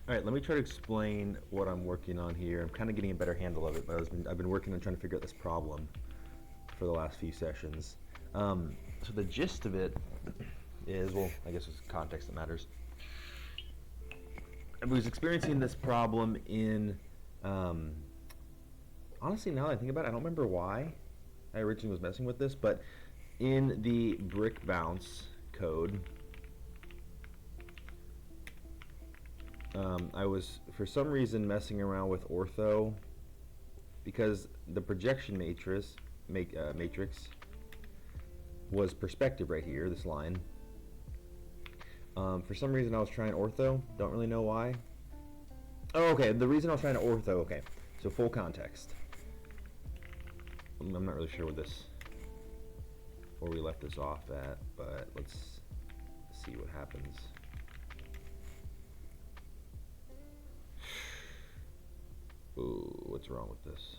All right, let me try to explain what I'm working on here. I'm kind of getting a better handle of it, but I've been working on trying to figure out this problem for the last few sessions. So the gist of it is, well, I guess it's context that matters. I was experiencing this problem in, honestly, now that I think about it, I don't remember why I originally was messing with this, but in the brick bounce code, I was, for some reason, messing around with ortho because the projection matrix was perspective right here, this line. For some reason I was trying ortho, don't really know why. Oh, okay, the reason I was trying to ortho, okay, so full context. I'm not really sure where we left this off at, but let's see what happens. Ooh, what's wrong with this?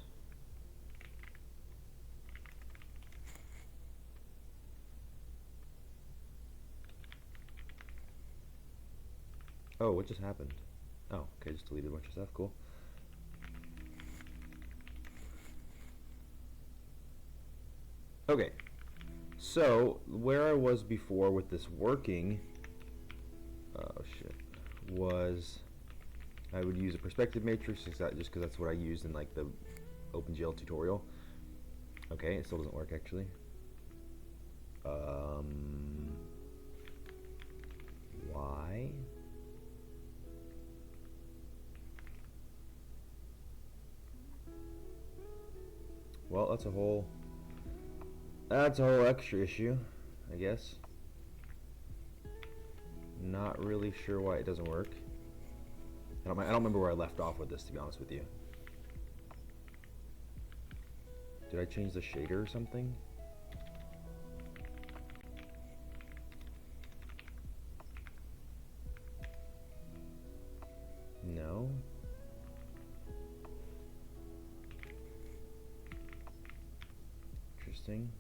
Oh, what just happened? Oh, okay, just deleted a bunch of stuff, cool. Okay, so where I was before with this working, oh shit, was I would use a perspective matrix just because that's what I used in like the OpenGL tutorial. Okay, it still doesn't work actually. Why? Well, that's a whole extra issue, I guess. Not really sure why it doesn't work. I don't remember where I left off with this, to be honest with you. Did I change the shader or something? No. Interesting.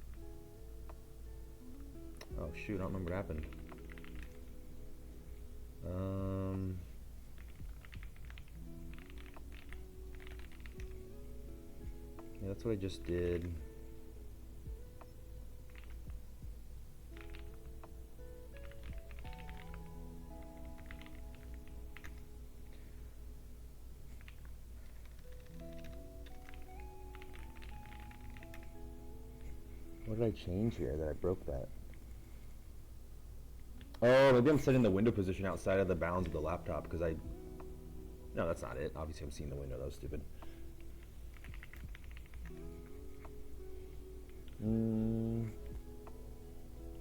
Oh shoot, I don't remember what happened. Yeah, that's what I just did. What did I change here that I broke that? Oh, maybe I'm setting the window position outside of the bounds of the laptop because no, that's not it. Obviously I'm seeing the window, that was stupid.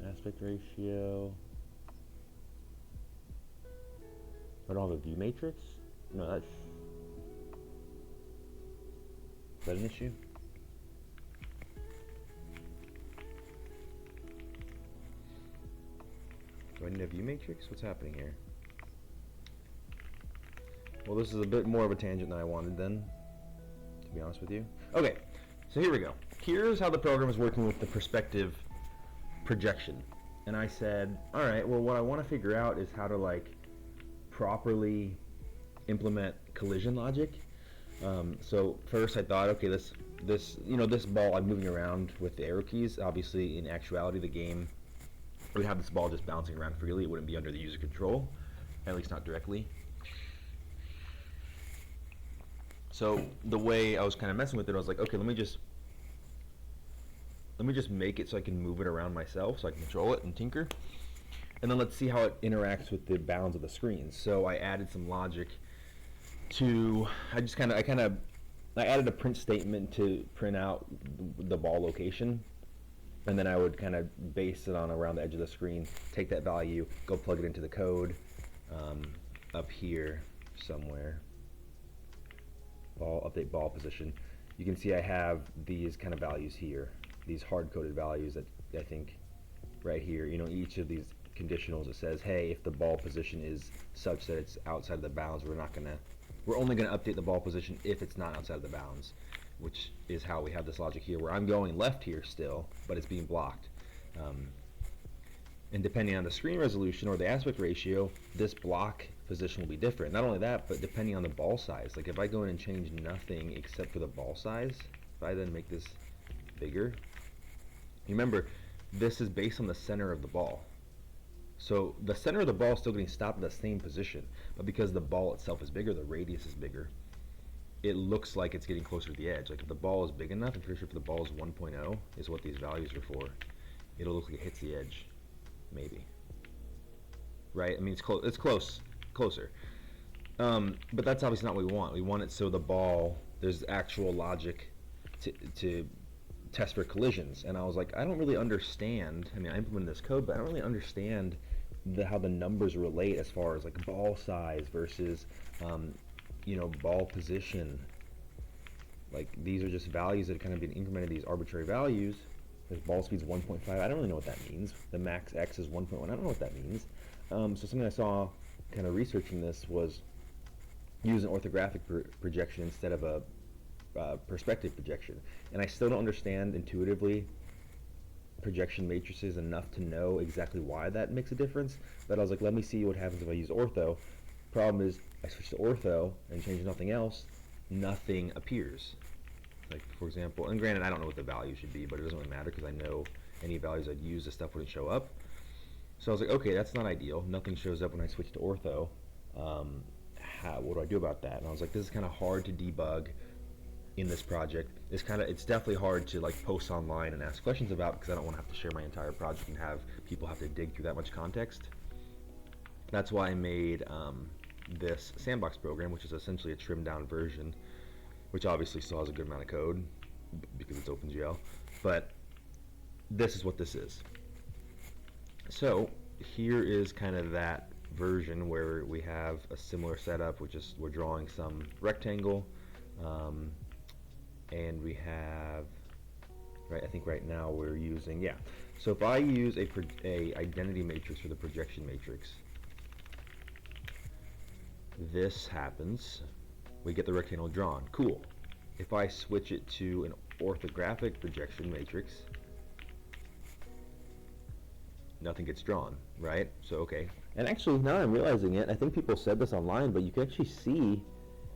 Aspect ratio. I don't have a view matrix? No, is that an issue? Do I need a view matrix? What's happening here? Well, this is a bit more of a tangent than I wanted then, to be honest with you. Okay, so here we go. Here's how the program is working with the perspective projection. And I said, all right, well, what I want to figure out is how to like properly implement collision logic. So first I thought, okay, this ball I'm moving around with the arrow keys. Obviously, in actuality, the game would have this ball just bouncing around freely. It wouldn't be under the user control, at least not directly. So the way I was kind of messing with it, I was like, okay, let me just make it so I can move it around myself, so I can control it and tinker. And then let's see how it interacts with the bounds of the screen. So I added some logic to, I added a print statement to print out the ball location. And then I would kind of base it on around the edge of the screen, take that value, go plug it into the code up here somewhere. Update ball position. You can see I have these kind of values here, these hard-coded values that I think right here, each of these conditionals, it says, hey, if the ball position is such that it's outside of the bounds, we're only going to update the ball position if it's not outside of the bounds, which is how we have this logic here, where I'm going left here still, but it's being blocked. And And depending on the screen resolution or the aspect ratio, this block position will be different. Not only that, but depending on the ball size. Like if I go in and change nothing except for the ball size, if I then make this bigger, remember, this is based on the center of the ball. So the center of the ball is still getting stopped at the same position, but because the ball itself is bigger, the radius is bigger, it looks like it's getting closer to the edge. Like if the ball is big enough, I'm pretty sure if the ball is 1.0 is what these values are for, it'll look like it hits the edge, maybe. Right? I mean, it's closer. But that's obviously not what we want. We want it so the ball, there's actual logic to test for collisions. And I was like, I don't really understand. I mean, I implemented this code, but I don't really understand how the numbers relate as far as like ball size versus, ball position. Like these are just values that have kind of been incremented, these arbitrary values. If ball speed's 1.5, I don't really know what that means. The max X is 1.1, I don't know what that means. So something I saw kind of researching this was use an orthographic projection instead of a perspective projection. And I still don't understand intuitively projection matrices enough to know exactly why that makes a difference. But I was like, let me see what happens if I use ortho. Problem is, I switch to ortho and change nothing else, nothing appears. Like for example, and granted I don't know what the value should be, but it doesn't really matter because I know any values I'd use, the stuff wouldn't show up. So I was like, okay, that's not ideal. Nothing shows up when I switch to ortho. What do I do about that? And I was like, this is kind of hard to debug in this project. It's definitely hard to like post online and ask questions about because I don't want to have to share my entire project and have people have to dig through that much context. That's why I made this sandbox program, which is essentially a trimmed down version, which obviously still has a good amount of code because it's OpenGL, but this is what this is. So here is kind of that version where we have a similar setup, which is we're drawing some rectangle, and we have, right, I think right now we're using, yeah. So if I use a identity matrix for the projection matrix, this happens, we get the rectangle drawn, cool. If I switch it to an orthographic projection matrix, nothing gets drawn, right? So, okay. And actually, now I'm realizing it, I think people said this online, but you can actually see,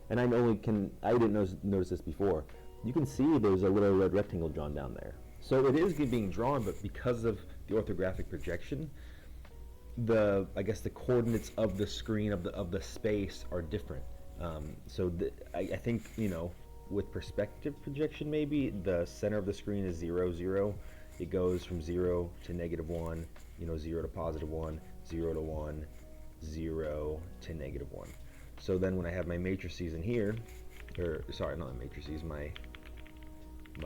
and I didn't notice this before, you can see there's a little red rectangle drawn down there. So it is being drawn, but because of the orthographic projection, I guess the coordinates of the screen of the space are different. I think with perspective projection, maybe the center of the screen is 0, 0. It goes from 0 to -1, 0 to +1, 0 to 1, 0 to -1. So then when I have my matrices in here, or sorry, not the matrices, my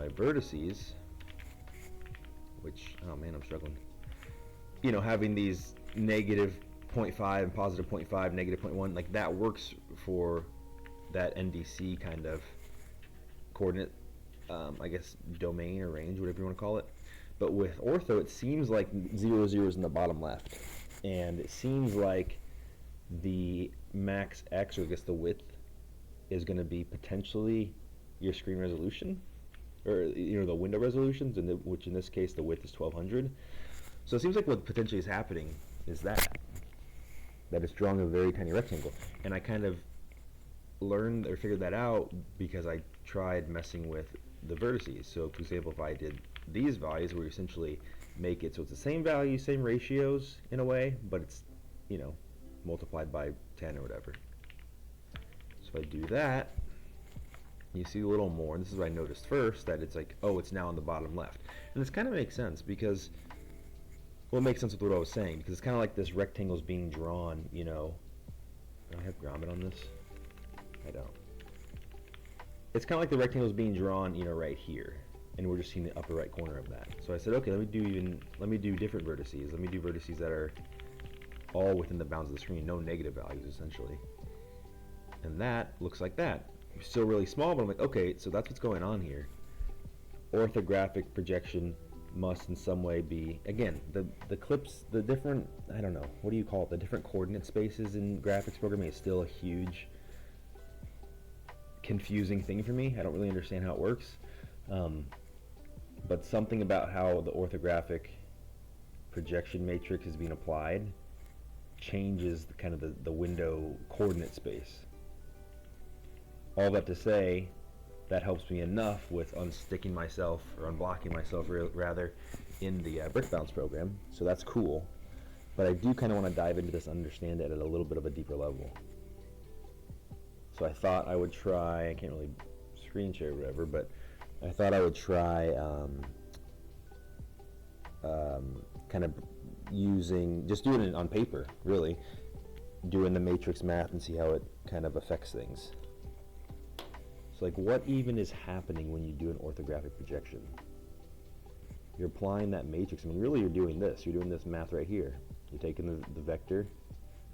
vertices, which, oh man, I'm struggling. Having these -0.5 and +0.5, -0.1, like that works for that NDC kind of coordinate, I guess, domain or range, whatever you want to call it. But with ortho, it seems like 0, 0 is in the bottom left. And it seems like the max X, or I guess the width, is going to be potentially your screen resolution, or the window resolutions, which in this case the width is 1200. So it seems like what potentially is happening is that it's drawing a very tiny rectangle. And I kind of learned or figured that out because I tried messing with the vertices. So for example, if I did these values, where you essentially make it so it's the same value, same ratios in a way, but it's multiplied by 10 or whatever. So if I do that, you see a little more, and this is what I noticed first, that it's like, oh, it's now on the bottom left. And this kind of makes sense because, well, it makes sense with what I was saying, because it's kind of like this rectangle is being drawn, do I have grommet on this? I don't. It's kind of like the rectangle is being drawn, right here, and we're just seeing the upper right corner of that. So I said, okay, let me do different vertices. Let me do vertices that are all within the bounds of the screen, no negative values, essentially. And that looks like that. It's still really small, but I'm like, okay, so that's what's going on here. Orthographic projection must in some way be, again, the clips, the different, I don't know, what do you call it, the different coordinate spaces in graphics programming is still a huge confusing thing for me. I don't really understand how it works, but something about how the orthographic projection matrix is being applied changes the window coordinate space. All that to say, that helps me enough with unsticking myself, or unblocking myself rather, in the brick bounce program, so that's cool. But I do kind of want to dive into this and understand it at a little bit of a deeper level. So I thought I would try, I can't really screen share or whatever, but I thought I would try kind of just doing it on paper, really, doing the matrix math and see how it kind of affects things. So like, what even is happening when you do an orthographic projection? You're applying that matrix. I mean, really, you're doing this math right here. You're taking the vector,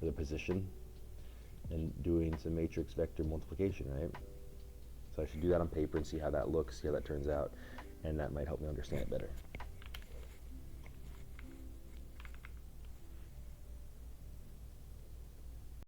or the position, and doing some matrix vector multiplication, right? So I should do that on paper and see how that looks, see how that turns out, and that might help me understand it better.